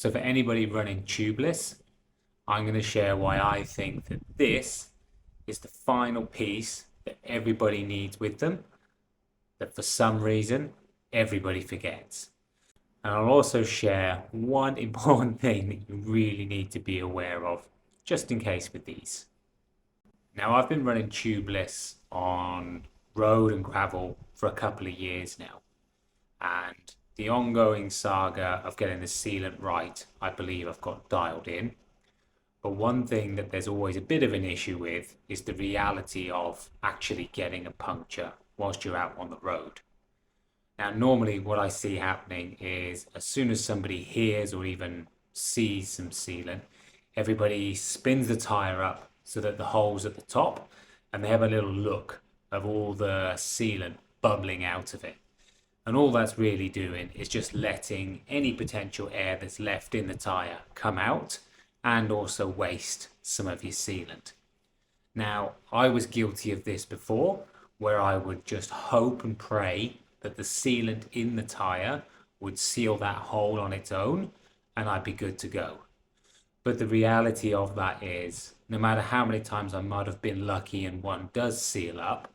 So for anybody running tubeless, I'm going to share why I think that this is the final piece that everybody needs with them, that for some reason everybody forgets. And I'll also share one important thing that you really need to be aware of, just in case with these. Now, I've been running tubeless on road and gravel for a couple of years now, and the ongoing saga of getting the sealant right, I believe I've got dialed in. But one thing that there's always a bit of an issue with is the reality of actually getting a puncture whilst you're out on the road. Now, normally what I see happening is as soon as somebody hears or even sees some sealant, everybody spins the tire up so that the hole's at the top and they have a little look of all the sealant bubbling out of it. And all that's really doing is just letting any potential air that's left in the tire come out and also waste some of your sealant. Now, I was guilty of this before, where I would just hope and pray that the sealant in the tire would seal that hole on its own and I'd be good to go. But the reality of that is, no matter how many times I might have been lucky and one does seal up,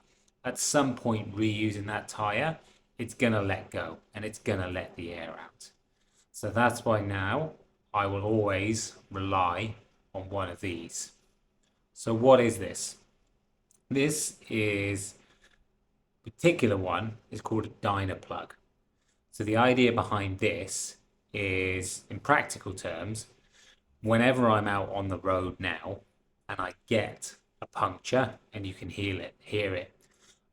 at some point reusing that tire, it's going to let go and it's going to let the air out. So that's why now I will always rely on one of these. So what is this? This is particular one is called a Dynaplug. So the idea behind this is, in practical terms, whenever I'm out on the road now and I get a puncture and you can hear it,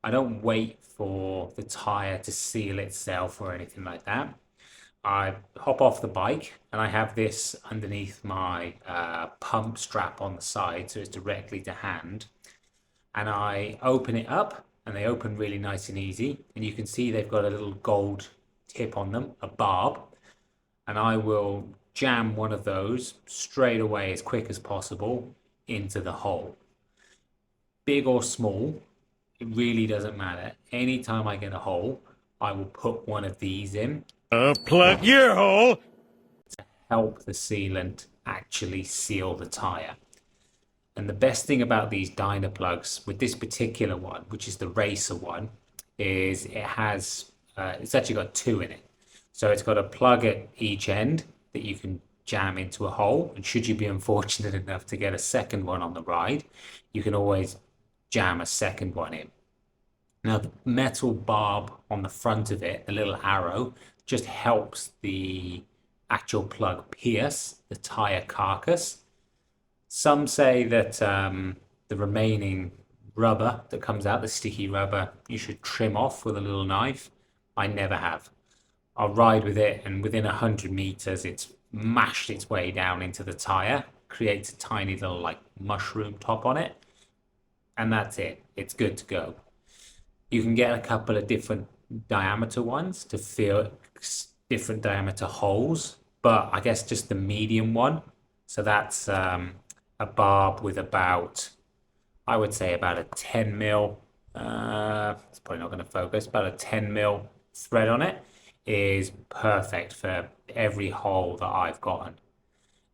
I don't wait for the tire to seal itself or anything like that. I hop off the bike and I have this underneath my pump strap on the side, so it's directly to hand. And I open it up and they open really nice and easy. And you can see they've got a little gold tip on them, a barb. And I will jam one of those straight away as quick as possible into the hole. Big or small, it really doesn't matter. Anytime I get a hole, I will put one of these in. Plug your hole! Help the sealant actually seal the tire. And the best thing about these Dynaplugs with this particular one, which is the racer one, is it's actually got two in it. So it's got a plug at each end that you can jam into a hole. And should you be unfortunate enough to get a second one on the ride, you can always jam a second one in. Now, the metal barb on the front of it, the little arrow, just helps the actual plug pierce the tire carcass. Some say that the remaining rubber that comes out, the sticky rubber, you should trim off with a little knife. I never have. I'll ride with it and within 100 meters it's mashed its way down into the tire, creates a tiny little like mushroom top on it, and that's it. It's good to go. You can get a couple of different diameter ones to fill different diameter holes, but I guess just the medium one. So that's a barb with about, I would say about a 10 mil, it's probably not going to focus, about a 10 mil thread on it is perfect for every hole that I've gotten.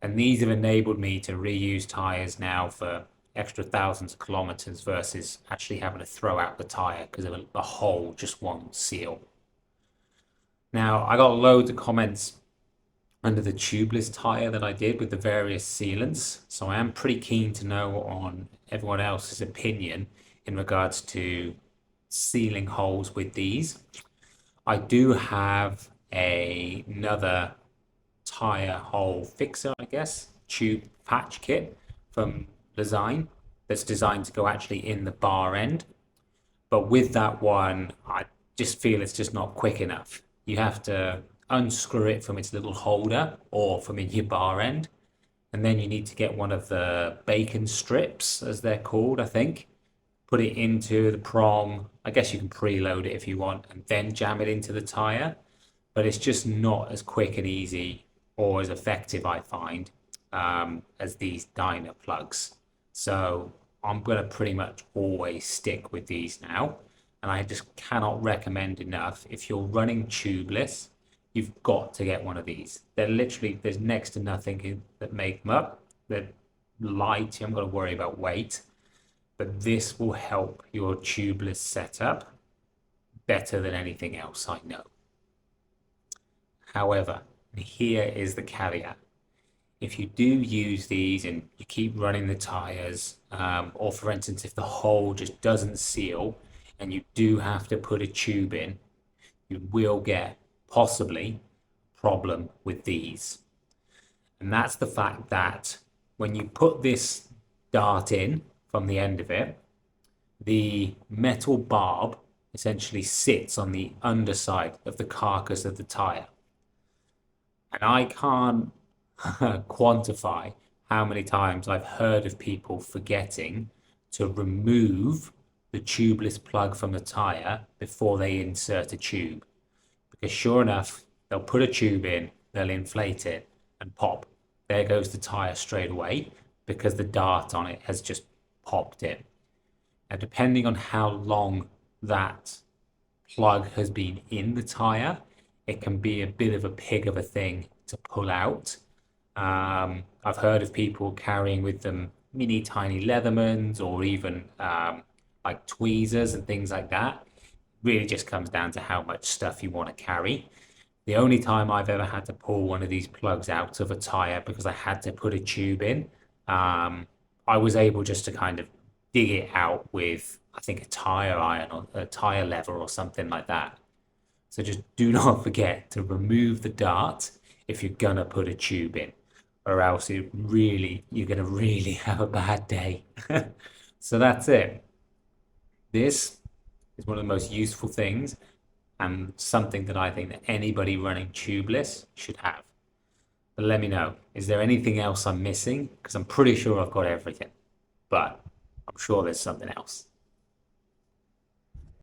And these have enabled me to reuse tires now for extra thousands of kilometers versus actually having to throw out the tire because the hole just won't seal. Now, I got loads of comments under the tubeless tire that I did with the various sealants, so I am pretty keen to know on everyone else's opinion in regards to sealing holes with these. I do have another tire hole fixer, I guess, tube patch kit from Design that's designed to go actually in the bar end. But with that one, I just feel it's just not quick enough. You have to unscrew it from its little holder or from in your bar end. And then you need to get one of the bacon strips, as they're called, I think. Put it into the prong. I guess you can preload it if you want and then jam it into the tire. But it's just not as quick and easy or as effective, I find, as these Dynaplugs. So I'm going to pretty much always stick with these now. And I just cannot recommend enough. If you're running tubeless, you've got to get one of these. They're literally, there's next to nothing that make them up. They're light, you haven't got to worry about weight, but this will help your tubeless setup better than anything else I know. However, here is the caveat. If you do use these and you keep running the tires, or for instance, if the hole just doesn't seal and you do have to put a tube in, you will get possibly a problem with these. And that's the fact that when you put this dart in from the end of it, the metal barb essentially sits on the underside of the carcass of the tire. And I can't quantify how many times I've heard of people forgetting to remove the tubeless plug from the tire before they insert a tube. Because sure enough, they'll put a tube in, they'll inflate it, and pop. There goes the tire straight away because the dart on it has just popped in. Now, depending on how long that plug has been in the tire, it can be a bit of a pig of a thing to pull out. I've heard of people carrying with them mini tiny Leathermans or even like tweezers and things like that. Really just comes down to how much stuff you want to carry. The only time I've ever had to pull one of these plugs out of a tire because I had to put a tube in, I was able just to kind of dig it out with, I think, a tire iron or a tire lever or something like that. So just do not forget to remove the dart if you're gonna put a tube in, or else you're gonna really have a bad day. So that's it. This is one of the most useful things and something that I think that anybody running tubeless should have. But let me know, is there anything else I'm missing? Because I'm pretty sure I've got everything, but I'm sure there's something else.